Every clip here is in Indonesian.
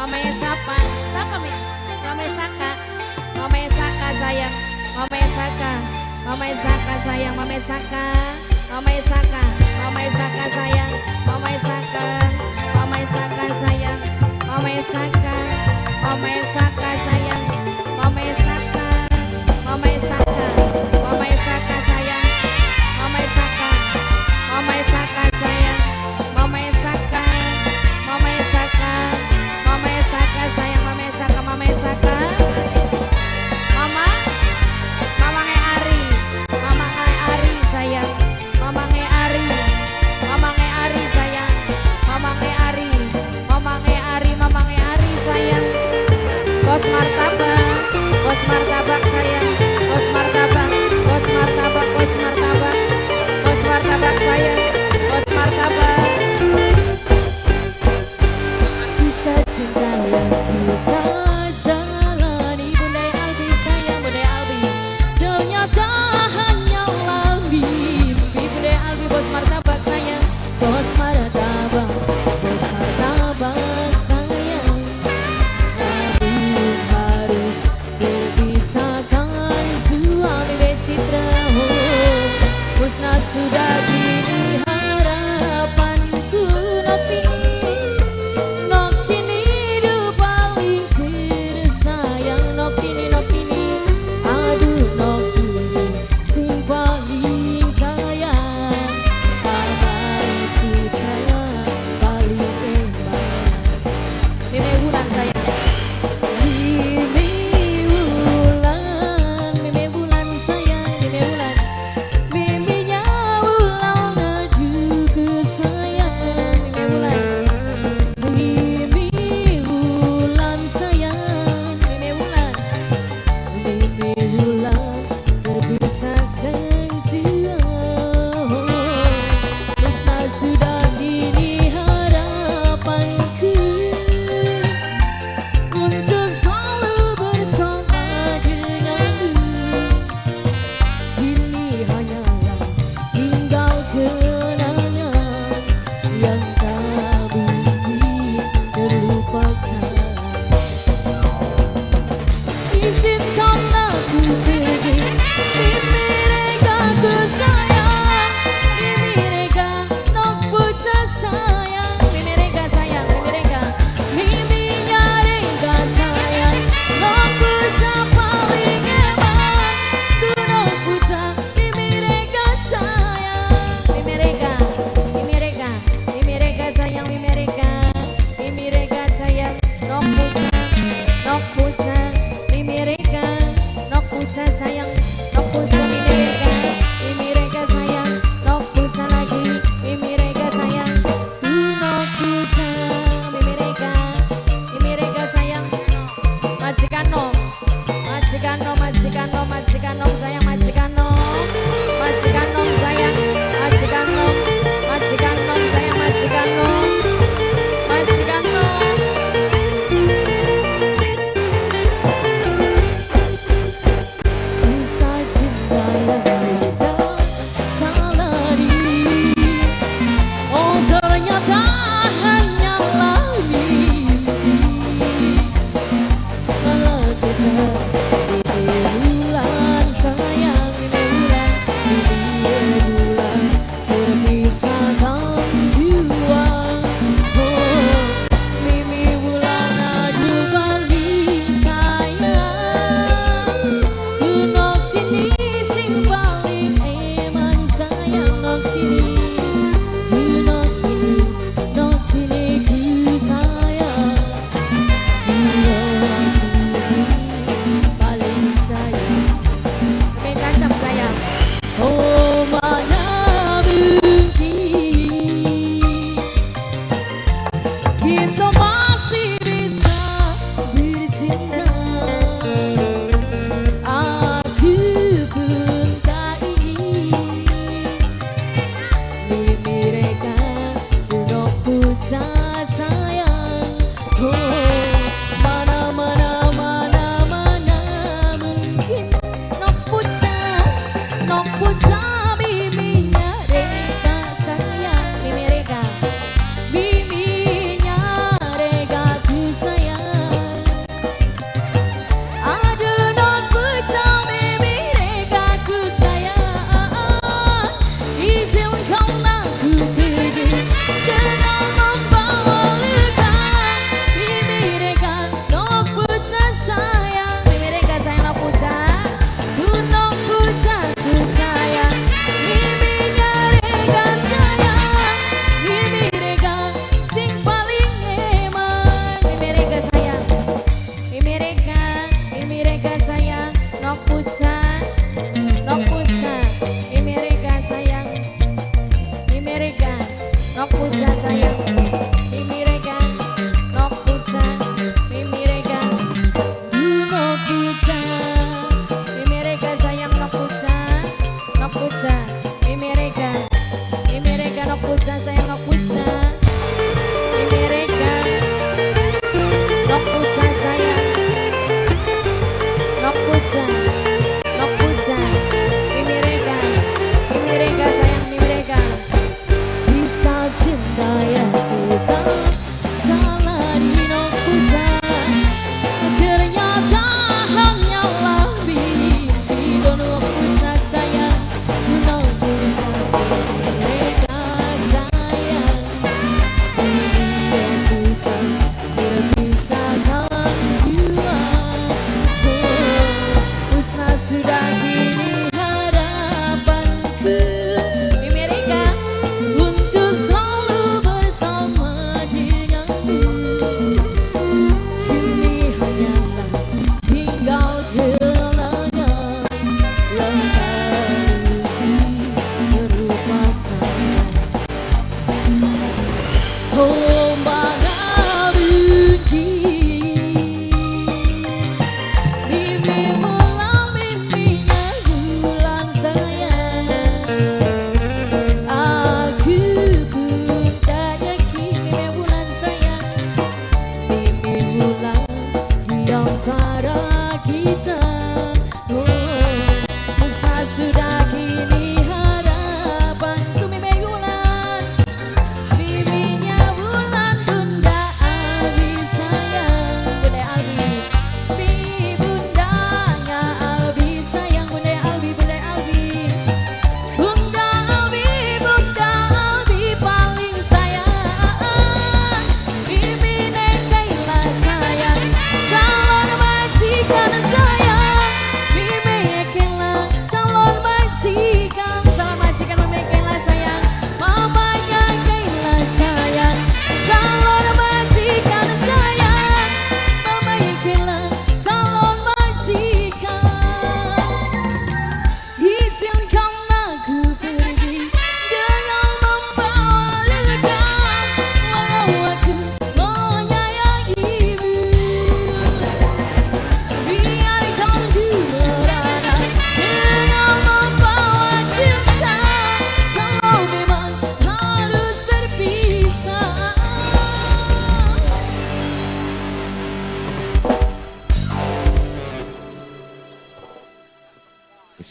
Mama Sapa, Saka Mi, Mama Saka, Mama Saka sayang, Mama Saka, Mama Saka sayang, Mama Saka, Mama Saka, Mama Saka sayang, Mama Saka, Mama Saka sayang, Mama Saka, Mama Saka sayang, Mama Saka, Mama Saka, Mama Saka sayang, Mama Saka, Mama Saka sayang, Mama Saka, Mama Saka, Mama Saka sayang, Mama Saka, Mama Saka, Mama, Mama nge Ari, Mama nge Ari sayang, Mama nge Ari, Mama nge Ari sayang, Mama nge Ari, Mama nge Ari, Mama nge Ari sayang, Bos martabak, Bos martabak sayang, Bos martabak, Bos martabak, Bos martabak, Bos martabak sayang, Bos martabak. Kisah cinta yang kita jalani, Bunda Albi sayang, Bunda Albi, ternyata hanyalah mimpi. Bunda Albi, Bos martabak sayang, Bos martabak, Bos martabak sayang. Kamu harus berpisahkan suami Becitra, musnah sudah kini harapanku. Nok kini hidup paling tersayang. Nok kini aduh nok kini sing paling sayang. Paling Citra paling enak. Mimi Wulan sayang, Mimi Wulan, Mimi Wulan sayang, Mimi Wulan, Miminya Wulan juga sayang, Mimi Wulan, Mimi Wulan sayang, Mimi Wulan, Mimi Wulan berpisahkan jauh, musnah sudah kini harapanku untuk selalu bersama denganmu. Ini hanyalah tinggal kenangan yang tak mungkin terlupakan. Izinkan aku pergi di mereka tersayang, di mereka nok puja sayang, di mereka sayang, di mereka miminya rega sayang, nok puja paling eman, tu nok puja di mereka sayang, di mereka, di mereka, di mereka sayang, di mereka sayang, nok puja, di mereka, nok puja sayang, nok puja di mereka sayang, nok puja lagi, di mereka sayang, nok puja di mereka sayang, majikan nom, majikan nom, majikan nom, majikan nom sayang, majikan nom, majikan nom sayang, majikan nom, majikan nom sayang, majikan nom, majikan nom. Kisah cinta yang kita jalani, oh ternyata hanyalah mimpi. Kalau kita ini bulan sayang, ini bulan berpisahkan jua. Oh, Mimi Wulan aduh paling sayang. Nok kini sing paling eman sayang, nok kini ku sayang, nok kini paling sayang. Main kancam sayang. Oh mana mungkin kita masih bisa bercinta. Aku pun tak ingin mereka nok puja sayang. Oh mana mungkin nok puja miminya reka sayang, mimi reka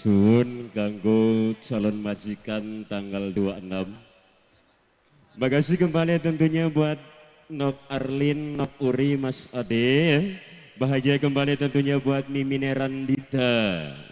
Sun kanggo calon majikan tanggal 26. Makasih kembali tentunya buat Nok Arlin, Nok Uri, Mas Ade. Bahagia kembali tentunya buat Mimi Nerandita,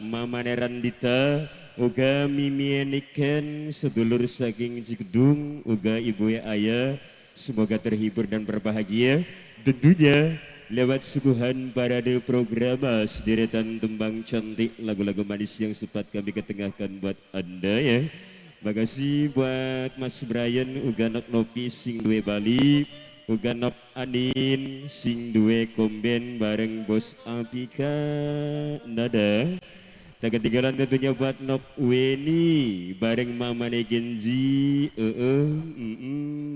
Mama Nerandita, uga Mimi Eniken, sedulur saking Cikdung, uga Ibu Ayah. Semoga terhibur dan berbahagia. Tentunya lewat suguhan parade program sederetan tembang cantik lagu-lagu manis yang sempat kami ketengahkan buat Anda ya. Makasih buat Mas Brian uga nok Nopi sing duwe Bali, uga nok Anin sing duwe komben bareng Bos Apika Nada. Tak ketinggalan tentunya buat Nok Weni bareng Mamane Genji,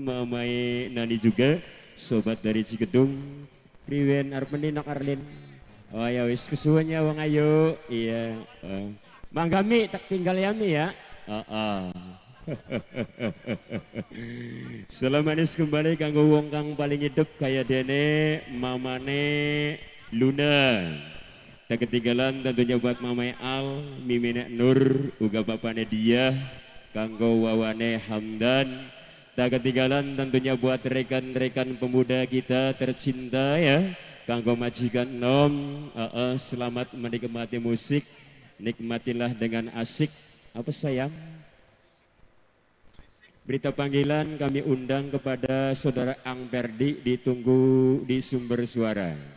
Mamae Nani juga, sobat dari Cikedung. Priwen arep Nok Arlin. Oh ya wis kesuwennya wong ayo. Iya, Manggami tak tinggal yami ya. Selamanis kembali kanggo wong kang paling hidup kaya dene Mamane Luna. Tak ketinggalan tentunya buat Mamai Al, Mimine Nur, uga bapane dia, kanggo wawane Hamdan. Tak ketinggalan tentunya buat rekan-rekan pemuda kita tercinta ya, kanggo majikan Nom. Selamat menikmati musik, nikmatilah dengan asik. Apa sayang? Berita panggilan kami undang kepada Saudara Ang Perdi, ditunggu di sumber suara.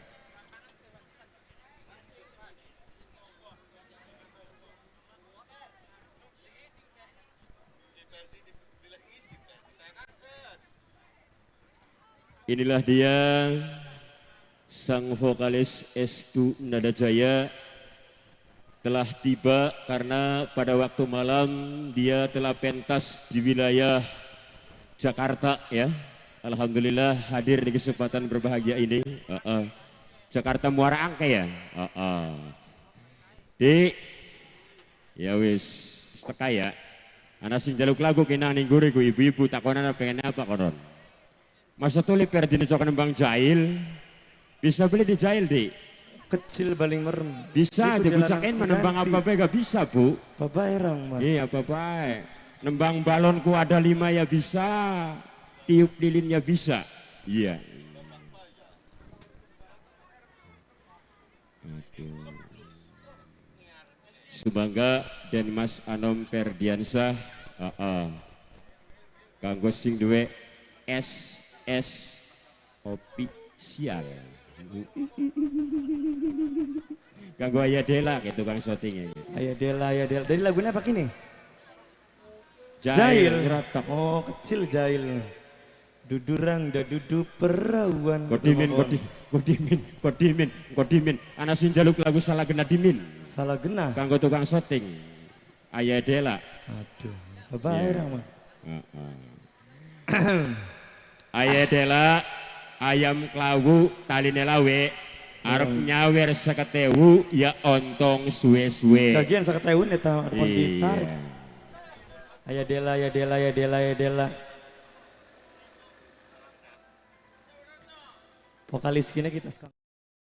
Inilah dia sang vokalis Estu Nada Jaya telah tiba karena pada waktu malam dia telah pentas di wilayah Jakarta ya. Alhamdulillah hadir di kesempatan berbahagia ini. Jakarta Muara Angke ya. Dik, ya wis teka ya. Anak sing jaluk lagu kena ning guriku ibu-ibu takonan pengen apa konon. Masa tuh liper dinecokan Bang Jail, bisa beli di Jail di kecil baling merem. bisa dibucakin menembang apa gak bisa bu? Bapak erang mah. Iya bapak. Nembang balonku ada 5 ya bisa, tiup lilinnya bisa. Iya. Subangga dan Mas Anom Ferdiansah, kanggo sing duwe official. Kanggo Ayah Dela gitu Bang syutingnya. Ayah Dela. Dari lagunya apa kini? Jail. Oh kecil Jail. Dudurang da dudu perawan. Kodimin. Anak sing jaluk lagu salah gena dimin. Salah gena. Kanggo tukang syuting. Ayah Dela. Aduh, bapak erang mah. Ayah Dela, ayam klawu taline lawe, arep nyawer seketewu ya ontong suwe-suwe. Kagian saketewun eta arep ditarik. Ayah Dela. Vokalis kini kita sekarang.